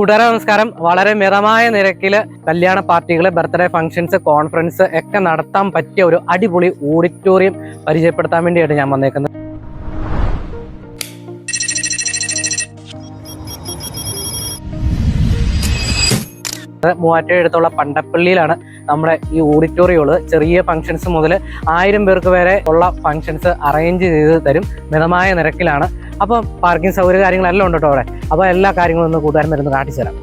കൂട്ടുകാരെ നമസ്കാരം. വളരെ മിതമായ നിരക്കിൽ കല്യാണ പാർട്ടികൾ, ബർത്ത്ഡേ ഫംഗ്ഷൻസ്, കോൺഫറൻസ് ഒക്കെ നടത്താൻ പറ്റിയ ഒരു അടിപൊളി ഓഡിറ്റോറിയം പരിചയപ്പെടുത്താൻ വേണ്ടിയാണ് ഞാൻ വന്നേക്കുന്നത്. മൂവാറ്റുപുഴ അടുത്തുള്ള പണ്ടപ്പള്ളിയിലാണ് നമ്മുടെ ഈ ഓഡിറ്റോറിയം ഉള്ളത്. ചെറിയ ഫംഗ്ഷൻസ് മുതൽ 1000 പേർക്ക് വരെ ഉള്ള ഫംഗ്ഷൻസ് അറേഞ്ച് ചെയ്ത് തരും മിതമായ നിരക്കിലാണ്. അപ്പം പാർക്കിംഗ് സൗകര്യ കാര്യങ്ങളെല്ലാം ഉണ്ട് കേട്ടോ അവിടെ. അപ്പോൾ എല്ലാ കാര്യങ്ങളും ഒന്ന് കൂട്ടുകാരൻ വരുന്നത് കാണിച്ചു തരാം.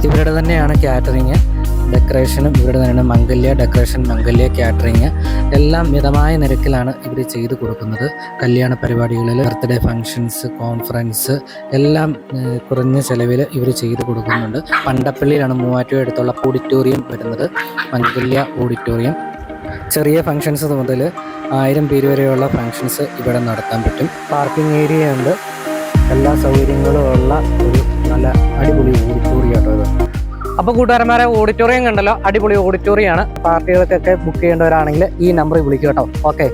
ഇവരുടെ തന്നെയാണ് കാറ്ററിങ്, ഡെക്കറേഷനും ഇവരുടെ തന്നെയാണ്. മംഗല്യ കാറ്ററിങ് എല്ലാം മിതമായ നിരക്കിലാണ് ഇവർ ചെയ്തു കൊടുക്കുന്നത്. കല്യാണ പരിപാടികളിൽ, ബർത്ത്ഡേ ഫംഗ്ഷൻസ്, കോൺഫറൻസ് എല്ലാം കുറഞ്ഞ ചിലവിൽ ഇവർ ചെയ്തു കൊടുക്കുന്നുണ്ട്. പണ്ടപ്പള്ളിയിലാണ് മൂവാറ്റുപുഴ അടുത്തുള്ള ഓഡിറ്റോറിയം വരുന്നത്, മംഗല്യ ഓഡിറ്റോറിയം. ചെറിയ ഫംഗ്ഷൻസ് മുതൽ 1000 പേര് വരെയുള്ള ഫംഗ്ഷൻസ് ഇവിടെ നടത്താൻ പറ്റും. പാർക്കിംഗ് ഏരിയ ഉണ്ട്, എല്ലാ സൗകര്യങ്ങളും ഉള്ള ഒരു നല്ല അടിപൊളി ഓഡിറ്റോറിയം ആട്ടോ ഇത്. അപ്പോൾ കൂട്ടുകാരന്മാരെ, ഓഡിറ്റോറിയം കണ്ടല്ലോ, അടിപൊളി ഓഡിറ്റോറിയമാണ്. പാർട്ടികൾക്കൊക്കെ ബുക്ക് ചെയ്യേണ്ടവരാണെങ്കിൽ ഈ നമ്പറിൽ വിളിക്കുക കേട്ടോ. ഓക്കെ.